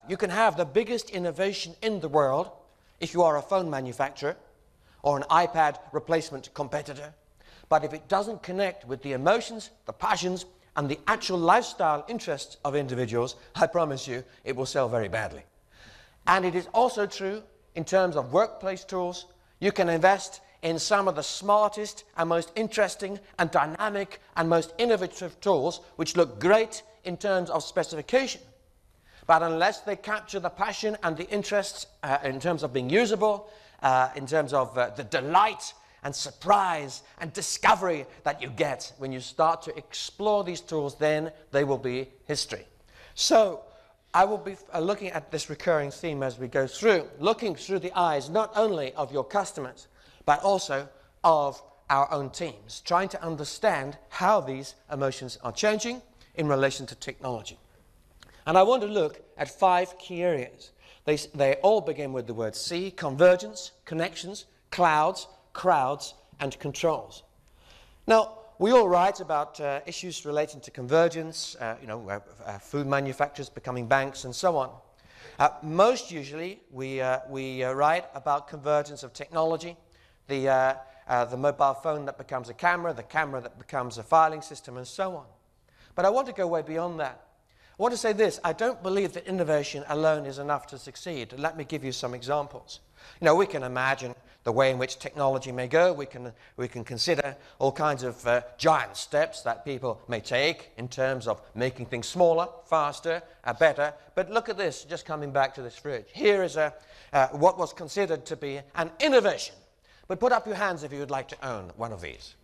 You can have the biggest innovation in the world if you are a phone manufacturer or an iPad replacement competitor. But if it doesn't connect with the emotions, the passions, and the actual lifestyle interests of individuals, I promise you, it will sell very badly. And it is also true in terms of workplace tools. You can invest in some of the smartest and most interesting and dynamic and most innovative tools which look great in terms of specification. But unless they capture the passion and the interests in terms of being usable, in terms of the delight and surprise and discovery that you get when you start to explore these tools, then they will be history. So I will be looking at this recurring theme as we go through, looking through the eyes not only of your customers, but also of our own teams, trying to understand how these emotions are changing in relation to technology. And I want to look at 5 key areas. They all begin with the word C: convergence, connections, clouds, crowds, and controls. Now, we all write about issues relating to convergence, food manufacturers becoming banks and so on. Most usually, we write about convergence of technology, the mobile phone that becomes a camera, the camera that becomes a filing system, and so on. But I want to go way beyond that. I want to say this: I don't believe that innovation alone is enough to succeed. Let me give you some examples. We can imagine the way in which technology may go. We can consider all kinds of giant steps that people may take in terms of making things smaller, faster, better. But look at this, just coming back to this fridge. Here is what was considered to be an innovation. But put up your hands if you would like to own one of these.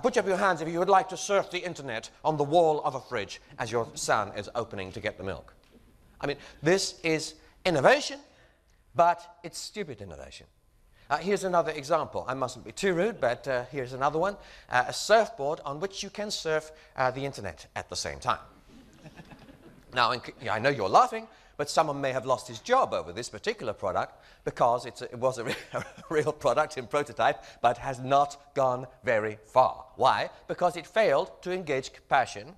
Put up your hands if you would like to surf the internet on the wall of a fridge as your son is opening to get the milk. I mean, this is innovation, but it's stupid innovation. Here's another example. I mustn't be too rude, but here's another one. A surfboard on which you can surf the internet at the same time. Now, I know you're laughing, but someone may have lost his job over this particular product because it was a real product in prototype, but has not gone very far. Why? Because it failed to engage passion.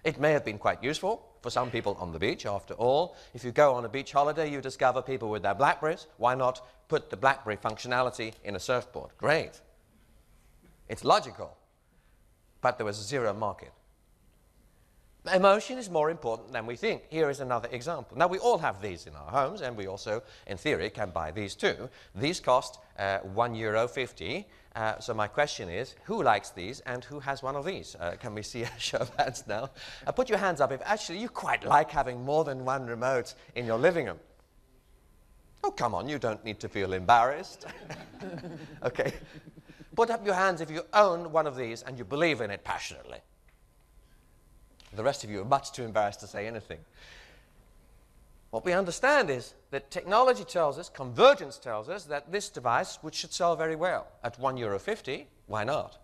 It may have been quite useful for some people on the beach. After all, if you go on a beach holiday, you discover people with their BlackBerries. Why not put the BlackBerry functionality in a surfboard? Great. It's logical. But there was zero market. Emotion is more important than we think. Here is another example. Now, we all have these in our homes, and we also, in theory, can buy these too. These cost €1.50. So my question is, who likes these and who has one of these? Can we see a show of hands now? Put your hands up if actually you quite like having more than one remote in your living room. Oh, come on, you don't need to feel embarrassed. Okay. Put up your hands if you own one of these and you believe in it passionately. The rest of you are much too embarrassed to say anything. What we understand is that technology tells us, convergence tells us, that this device, which should sell very well at €1.50, why not?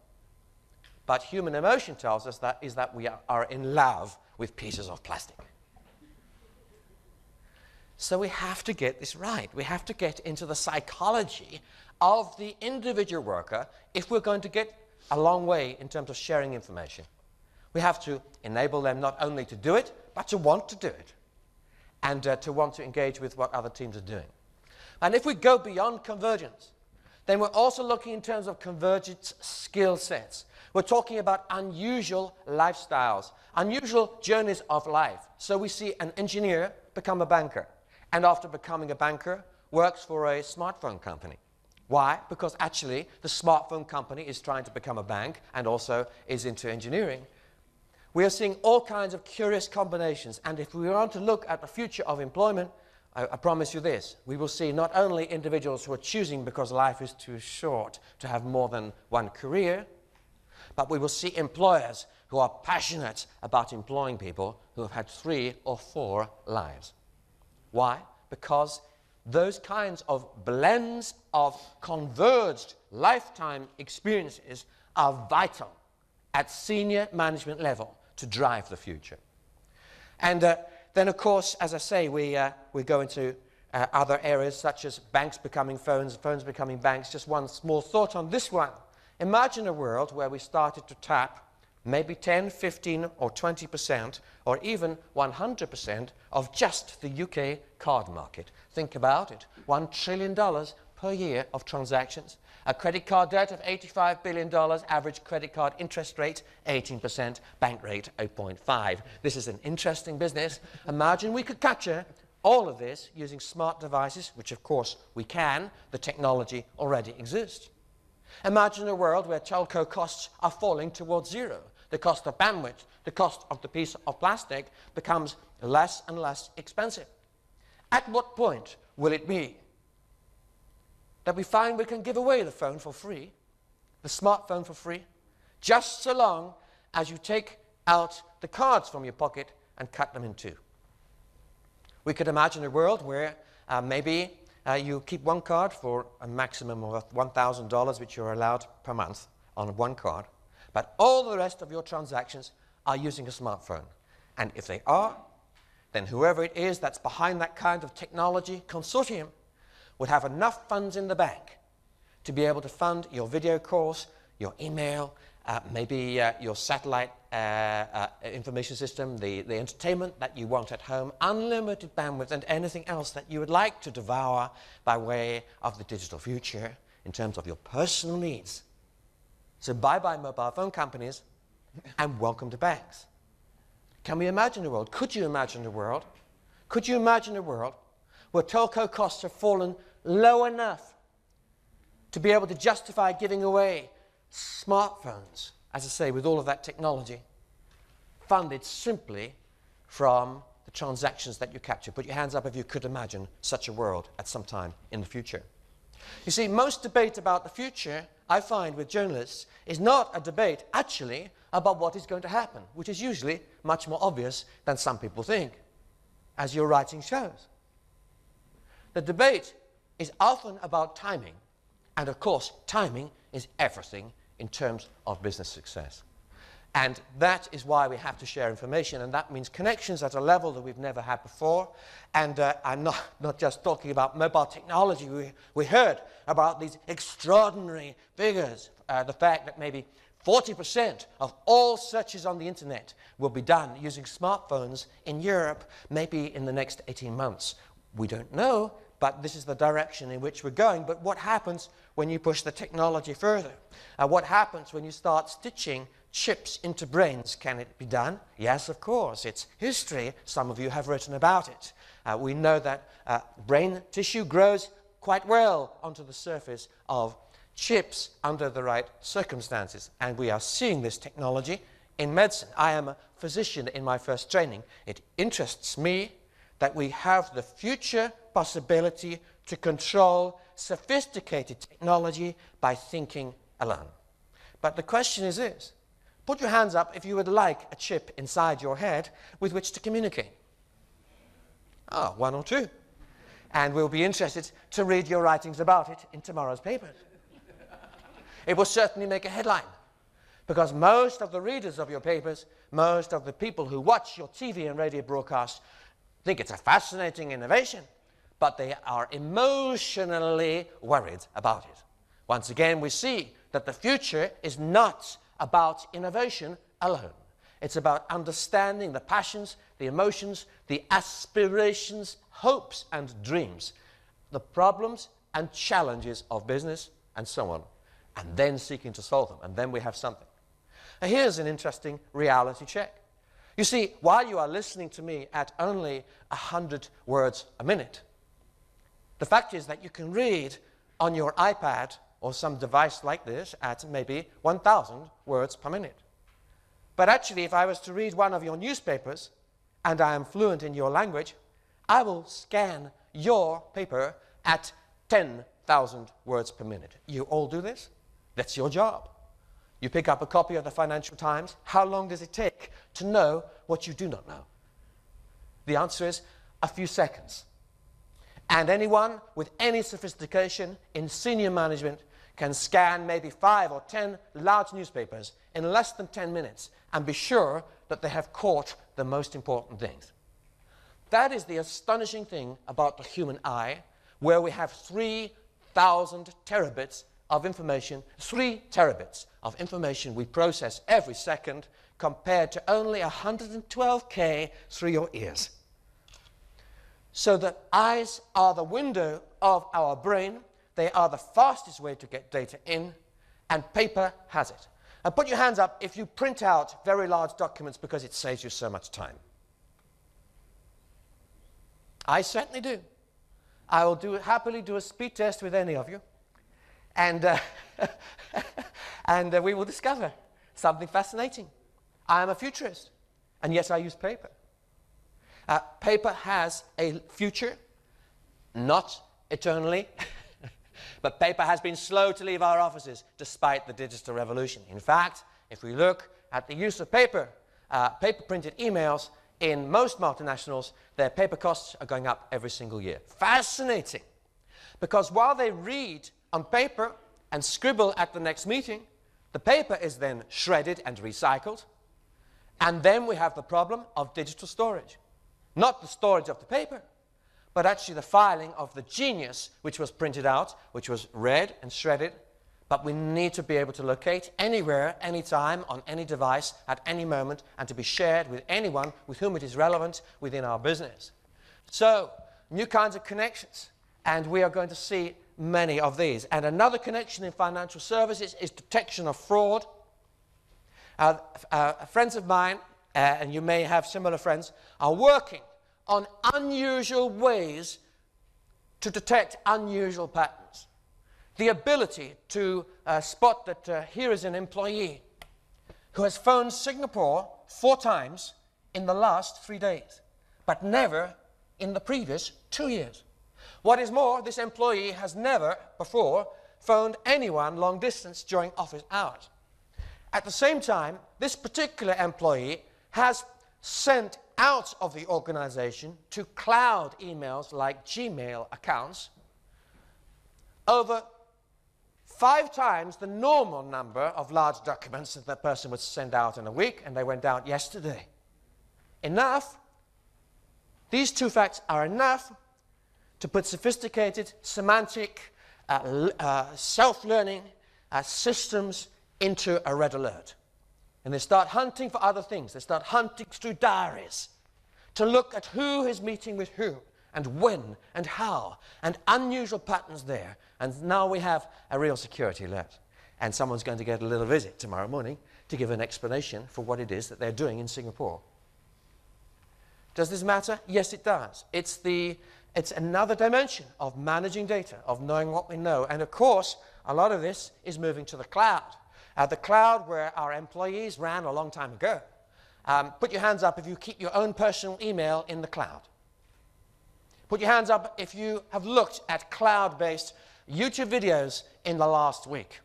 But human emotion tells us that we are in love with pieces of plastic. So we have to get this right. We have to get into the psychology of the individual worker if we're going to get a long way in terms of sharing information. We have to enable them not only to do it, but to want to do it, and to want to engage with what other teams are doing. And if we go beyond convergence, then we're also looking in terms of convergence skill sets. We're talking about unusual lifestyles, unusual journeys of life. So we see an engineer become a banker, and after becoming a banker, works for a smartphone company. Why? Because actually the smartphone company is trying to become a bank and also is into engineering. We are seeing all kinds of curious combinations, and if we want to look at the future of employment, I promise you this: we will see not only individuals who are choosing because life is too short to have more than one career, but we will see employers who are passionate about employing people who have had 3 or 4 lives. Why? Because those kinds of blends of converged lifetime experiences are vital at senior management level to drive the future. And then, of course, as I say, we go into other areas such as banks becoming phones, phones becoming banks. Just one small thought on this one. Imagine a world where we started to tap maybe 10, 15 or 20% or even 100% of just the UK card market. Think about it, $1 trillion per year of transactions. A credit card debt of $85 billion, average credit card interest rate 18%, bank rate 0.5. This is an interesting business. Imagine we could capture all of this using smart devices, which of course we can. The technology already exists. Imagine a world where telco costs are falling towards zero. The cost of bandwidth, the cost of the piece of plastic becomes less and less expensive. At what point will it be that we find we can give away the phone for free, the smartphone for free, just so long as you take out the cards from your pocket and cut them in two? We could imagine a world where maybe you keep one card for a maximum of $1,000, which you're allowed per month on one card, but all the rest of your transactions are using a smartphone. And if they are, then whoever it is that's behind that kind of technology consortium would have enough funds in the bank to be able to fund your video calls, your email, maybe your satellite information system, the entertainment that you want at home, unlimited bandwidth, and anything else that you would like to devour by way of the digital future in terms of your personal needs. So bye-bye mobile phone companies and welcome to banks. Can we imagine a world? Could you imagine a world? Could you imagine a world where telco costs have fallen low enough to be able to justify giving away smartphones, as I say, with all of that technology, funded simply from the transactions that you capture? Put your hands up if you could imagine such a world at some time in the future. You see, most debate about the future, I find with journalists, is not a debate actually about what is going to happen, which is usually much more obvious than some people think, as your writing shows. The debate is often about timing, and of course timing is everything in terms of business success. And that is why we have to share information, and that means connections at a level that we've never had before. And I'm not just talking about mobile technology. We heard about these extraordinary figures, the fact that maybe 40% of all searches on the internet will be done using smartphones in Europe, maybe in the next 18 months. We don't know, but this is the direction in which we're going. But what happens when you push the technology further? What happens when you start stitching chips into brains? Can it be done? Yes, of course. It's history. Some of you have written about it. We know that brain tissue grows quite well onto the surface of chips under the right circumstances. And we are seeing this technology in medicine. I am a physician in my first training. It interests me that we have the future possibility to control sophisticated technology by thinking alone. But the question is this: put your hands up if you would like a chip inside your head with which to communicate. Oh, one or two. And we'll be interested to read your writings about it in tomorrow's papers. It will certainly make a headline, because most of the readers of your papers, most of the people who watch your TV and radio broadcasts think it's a fascinating innovation, but they are emotionally worried about it. Once again, we see that the future is not about innovation alone. It's about understanding the passions, the emotions, the aspirations, hopes and dreams, the problems and challenges of business and so on, and then seeking to solve them, and then we have something. Now, here's an interesting reality check. You see, while you are listening to me at only 100 words a minute, the fact is that you can read on your iPad or some device like this at maybe 1,000 words per minute. But actually, if I was to read one of your newspapers, and I am fluent in your language, I will scan your paper at 10,000 words per minute. You all do this? That's your job. You pick up a copy of the Financial Times. How long does it take to know what you do not know? The answer is a few seconds. And anyone with any sophistication in senior management can scan maybe 5 or 10 large newspapers in less than 10 minutes and be sure that they have caught the most important things. That is the astonishing thing about the human eye, where we have 3,000 terabits of information, 3 terabits of information we process every second, compared to only 112K through your ears. So the eyes are the window of our brain. They are the fastest way to get data in, and paper has it. And put your hands up if you print out very large documents because it saves you so much time. I certainly do. I will happily do a speed test with any of you, and, and we will discover something fascinating. I am a futurist, and yes, I use paper. Paper has a future, not eternally, but paper has been slow to leave our offices despite the digital revolution. In fact, if we look at the use of paper, paper-printed emails, in most multinationals, their paper costs are going up every single year. Fascinating, because while they read on paper and scribble at the next meeting, the paper is then shredded and recycled, and then we have the problem of digital storage. Not the storage of the paper, but actually the filing of the genius which was printed out, which was read and shredded, but we need to be able to locate anywhere, anytime, on any device, at any moment, and to be shared with anyone with whom it is relevant within our business. So, new kinds of connections, and we are going to see many of these. And another connection in financial services is detection of fraud. Friends of mine, and you may have similar friends, are working on unusual ways to detect unusual patterns. The ability to spot that here is an employee who has phoned Singapore 4 times in the last 3 days, but never in the previous 2 years. What is more, this employee has never before phoned anyone long distance during office hours. At the same time, this particular employee has sent out of the organization to cloud emails like Gmail accounts over 5 times the normal number of large documents that that person would send out in a week, and they went out yesterday. Enough. These 2 facts are enough to put sophisticated semantic, self-learning systems into a red alert. And they start hunting for other things. They start hunting through diaries to look at who is meeting with who, and when, and how, and unusual patterns there. And now we have a real security alert. And someone's going to get a little visit tomorrow morning to give an explanation for what it is that they're doing in Singapore. Does this matter? Yes, it does. It's another dimension of managing data, of knowing what we know. And of course, a lot of this is moving to the cloud. The cloud where our employees ran a long time ago. Put your hands up if you keep your own personal email in the cloud. Put your hands up if you have looked at cloud-based YouTube videos in the last week.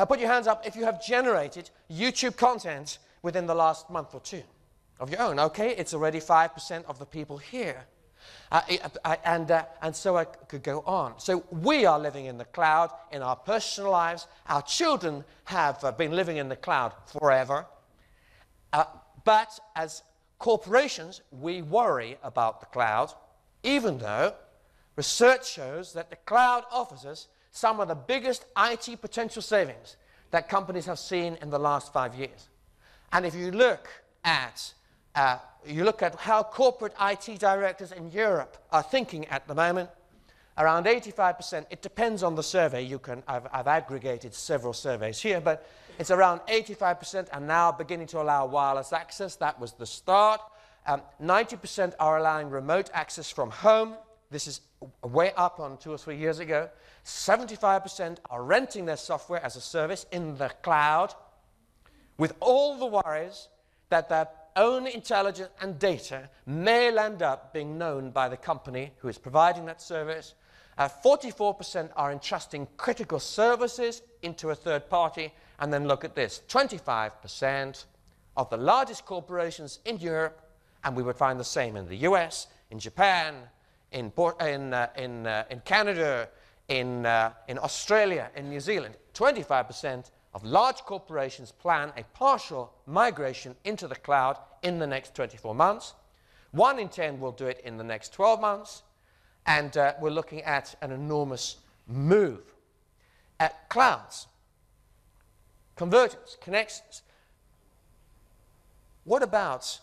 Put your hands up if you have generated YouTube content within the last month or 2 of your own. Okay, it's already 5% of the people here. And so I could go on. So we are living in the cloud in our personal lives. Our children have been living in the cloud forever. But as corporations, we worry about the cloud, even though research shows that the cloud offers us some of the biggest IT potential savings that companies have seen in the last 5 years. And if you look at how corporate IT directors in Europe are thinking at the moment, around 85%, it depends on the survey. I've aggregated several surveys here, but it's around 85% are now beginning to allow wireless access. That was the start. 90% are allowing remote access from home. This is way up on 2 or 3 years ago. 75% are renting their software as a service in the cloud, with all the worries that their own intelligence and data may end up being known by the company who is providing that service. 44% are entrusting critical services into a third party. And then look at this, 25% of the largest corporations in Europe, and we would find the same in the US, in Japan, in Canada, in Australia, in New Zealand, 25% of large corporations plan a partial migration into the cloud in the next 24 months. 1 in 10 will do it in the next 12 months. And we're looking at an enormous move. Clouds, convergence, connections. What about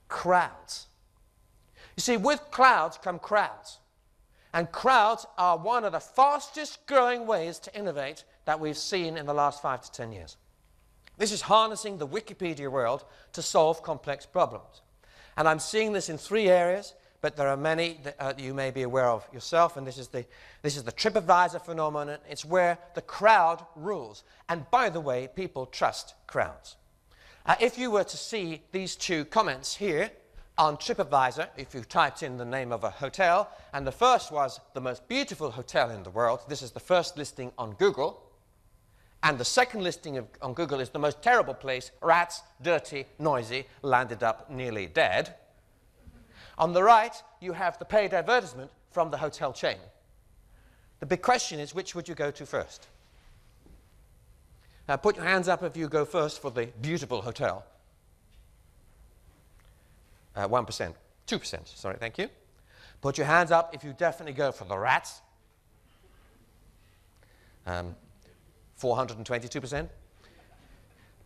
crowds? You see, with clouds come crowds. And crowds are one of the fastest growing ways to innovate that we've seen in the last 5 to 10 years. This is harnessing the Wikipedia world to solve complex problems. And I'm seeing this in 3 areas, but there are many that you may be aware of yourself, and this is the TripAdvisor phenomenon. It's where the crowd rules. And by the way, people trust crowds. If you were to see these 2 comments here on TripAdvisor, if you typed in the name of a hotel, and the first was the most beautiful hotel in the world, this is the first listing on Google, and the second listing on Google is the most terrible place, rats, dirty, noisy, landed up nearly dead. On the right, you have the paid advertisement from the hotel chain. The big question is, which would you go to first? Now, put your hands up if you go first for the beautiful hotel. 1%. 2%, sorry, thank you. Put your hands up if you definitely go for the rats. 422%.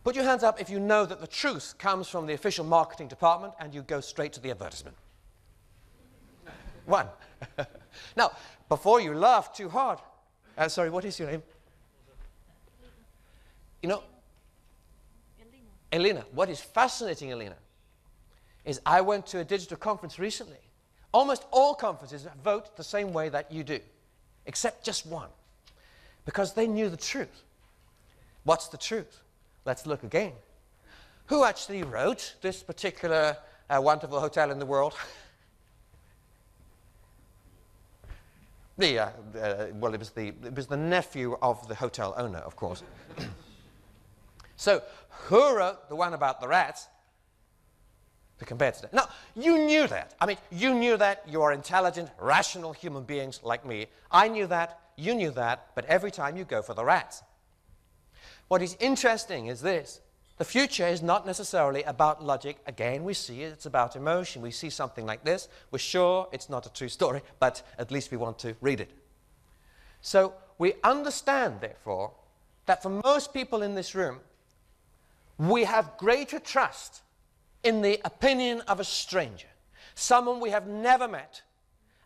Put your hands up if you know that the truth comes from the official marketing department and you go straight to the advertisement. 1. Now, before you laugh too hard, sorry, what is your name? You know, Elena. What is fascinating, Elena, is I went to a digital conference recently. Almost all conferences vote the same way that you do, except just one, because they knew the truth. What's the truth? Let's look again. Who actually wrote this particular wonderful hotel in the world? Well, it was the nephew of the hotel owner, of course. So, who wrote the one about the rats? The competitor. Now, you knew that. I mean, you knew that. You are intelligent, rational human beings like me. I knew that. You knew that. But every time you go for the rats. What is interesting is this. The future is not necessarily about logic. Again, we see it's about emotion. We see something like this. We're sure it's not a true story, but at least we want to read it. So we understand, therefore, that for most people in this room, we have greater trust in the opinion of a stranger, someone we have never met,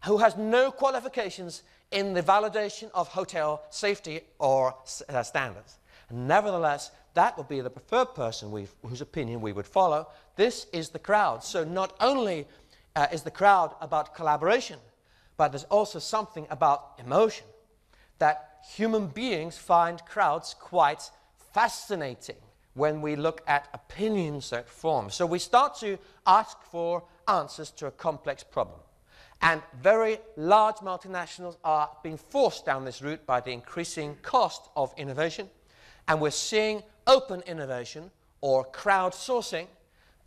who has no qualifications in the validation of hotel safety or standards. Nevertheless, that would be the preferred person whose opinion we would follow. This is the crowd. So not only is the crowd about collaboration, but there's also something about emotion, that human beings find crowds quite fascinating when we look at opinions that form. So we start to ask for answers to a complex problem. And very large multinationals are being forced down this route by the increasing cost of innovation. And we're seeing open innovation or crowdsourcing,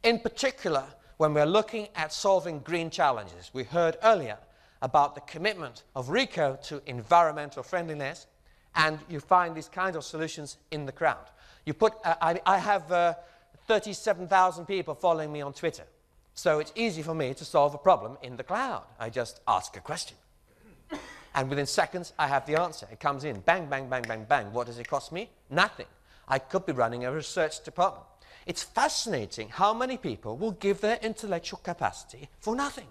in particular when we're looking at solving green challenges. We heard earlier about the commitment of RICO to environmental friendliness, and you find these kinds of solutions in the crowd. You put, I have 37,000 people following me on Twitter, so it's easy for me to solve a problem in the cloud. I just ask a question. And within seconds, I have the answer. It comes in, bang, bang, bang, bang, bang. What does it cost me? Nothing. I could be running a research department. It's fascinating how many people will give their intellectual capacity for nothing.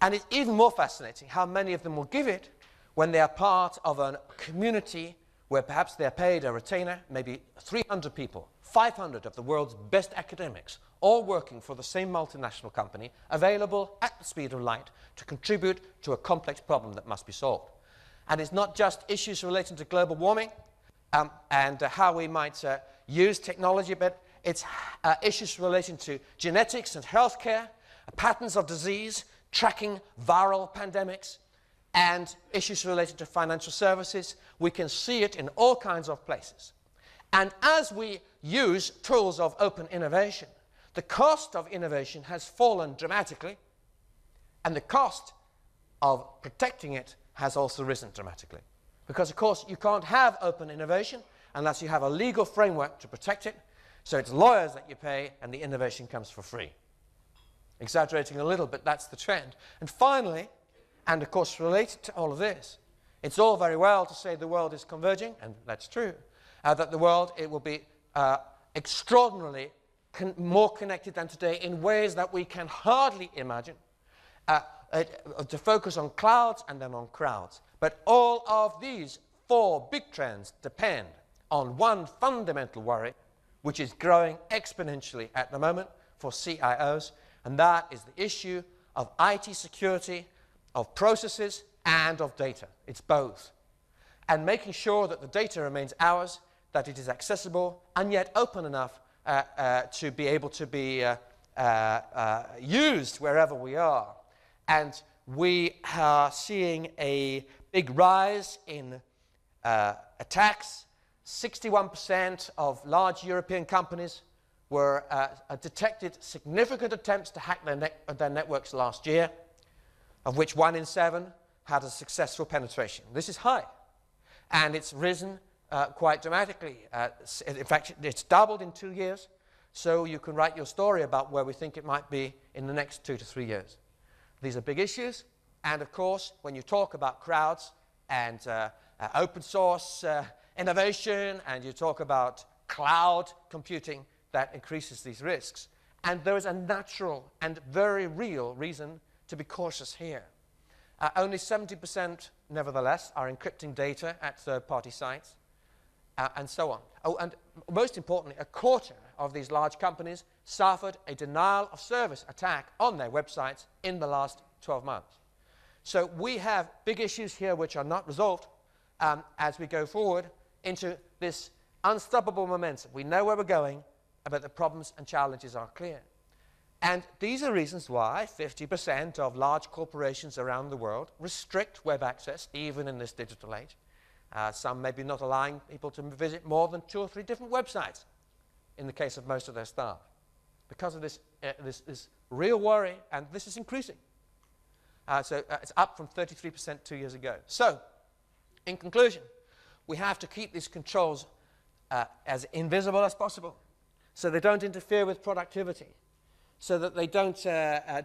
And it's even more fascinating how many of them will give it when they are part of a community where perhaps they're paid a retainer, maybe 300 people, 500 of the world's best academics, all working for the same multinational company, available at the speed of light to contribute to a complex problem that must be solved. And it's not just issues relating to global warming and how we might use technology, but it's issues relating to genetics and healthcare, patterns of disease, tracking viral pandemics, and issues related to financial services. We can see it in all kinds of places. And as we use tools of open innovation, the cost of innovation has fallen dramatically, and the cost of protecting it has also risen dramatically. Because, of course, you can't have open innovation unless you have a legal framework to protect it. So it's lawyers that you pay, and the innovation comes for free. Exaggerating a little, but that's the trend. And finally, and of course related to all of this, It's all very well to say the world is converging, and that's true, that the world, it will be extraordinarily more connected than today in ways that we can hardly imagine, to focus on clouds and then on crowds. But all of these 4 big trends depend on one fundamental worry, which is growing exponentially at the moment for CIOs, and that is the issue of IT security, of processes, and of data. It's both. And making sure that the data remains ours, that it is accessible, and yet open enough to be able to be used wherever we are. And we are seeing a big rise in attacks. 61% of large European companies were detected significant attempts to hack their networks last year, of which 1 in 7 had a successful penetration. This is high, and it's risen quite dramatically. In fact, it's doubled in 2 years, so you can write your story about where we think it might be in the next 2 to 3 years. These are big issues, and of course, when you talk about crowds and open source innovation, and you talk about cloud computing, that increases these risks. And there is a natural and very real reason to be cautious here. Only 70%, nevertheless, are encrypting data at third-party sites, and so on. Oh, and most importantly, 1/4 of these large companies suffered a denial-of-service attack on their websites in the last 12 months. So we have big issues here which are not resolved as we go forward into this unstoppable momentum. We know where we're going, but the problems and challenges are clear. And these are reasons why 50% of large corporations around the world restrict web access, even in this digital age. Some maybe not allowing people to visit more than 2 or 3 different websites in the case of most of their staff, because of this real worry, and this is increasing. So it's up from 33% 2 years ago. So, in conclusion, we have to keep these controls as invisible as possible, so they don't interfere with productivity, so that they don't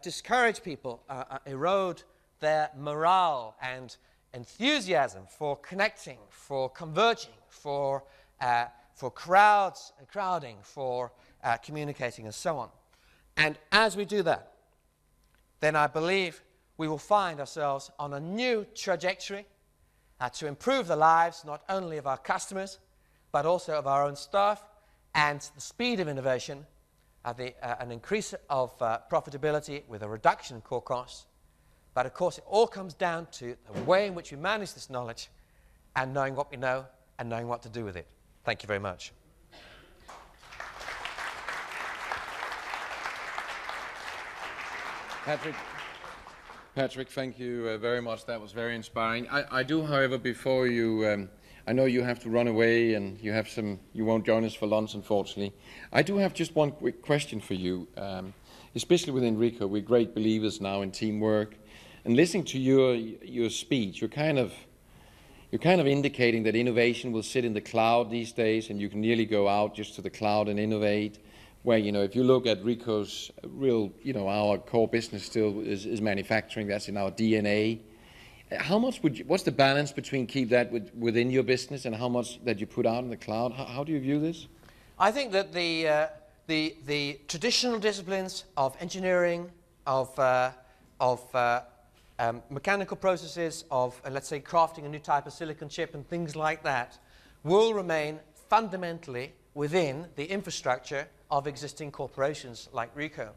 discourage people, erode their morale and enthusiasm for connecting, for converging, for crowds and crowding, for communicating, and so on. And as we do that, then I believe we will find ourselves on a new trajectory to improve the lives not only of our customers, but also of our own staff, and the speed of innovation, an increase of profitability with a reduction in core costs. But of course, it all comes down to the way in which we manage this knowledge, and knowing what we know and knowing what to do with it. Thank you very much. Patrick, thank you very much. That was very inspiring. I do, however, before you, I know you have to run away and you have you won't join us for lunch, unfortunately. I do have just one quick question for you, especially with Enrico. We're great believers now in teamwork. And listening to your speech, you're kind of indicating that innovation will sit in the cloud these days, and you can nearly go out just to the cloud and innovate. Where, if you look at Rico's real, our core business still is manufacturing. That's in our DNA. How much what's the balance between keep that within your business and how much that you put out in the cloud? How do you view this? I think that the traditional disciplines of engineering, of mechanical processes, of, let's say, crafting a new type of silicon chip and things like that will remain fundamentally within the infrastructure of existing corporations like Rico.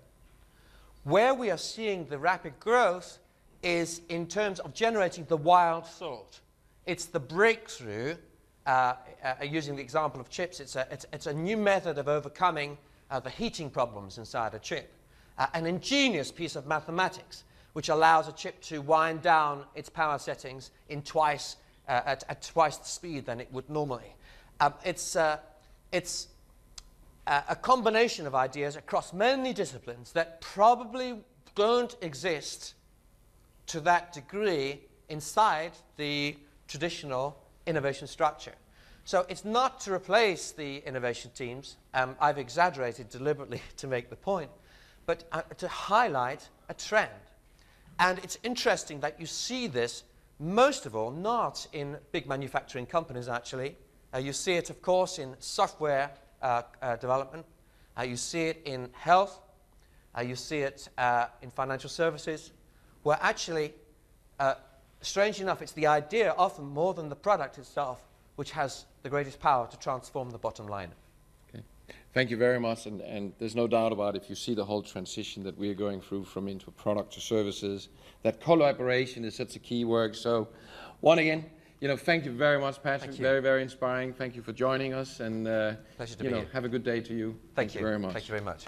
Where we are seeing the rapid growth is in terms of generating the wild thought. It's the breakthrough, using the example of chips, it's a new method of overcoming the heating problems inside a chip. An ingenious piece of mathematics which allows a chip to wind down its power settings in at twice the speed than it would normally. It's a combination of ideas across many disciplines that probably don't exist to that degree inside the traditional innovation structure. So it's not to replace the innovation teams. I've exaggerated deliberately to make the point, but to highlight a trend. And it's interesting that you see this most of all, not in big manufacturing companies, actually. You see it, of course, in software development. You see it in health. You see it in financial services, where actually, strangely enough, it's the idea often more than the product itself which has the greatest power to transform the bottom line. Okay. Thank you very much, and there's no doubt about it, if you see the whole transition that we're going through from into product to services, that collaboration is such a key word. So, once again, thank you very much, Patrick. Very, very inspiring. Thank you for joining us, and Pleasure to be here. have a good day to you. Thank you very much. Thank you very much.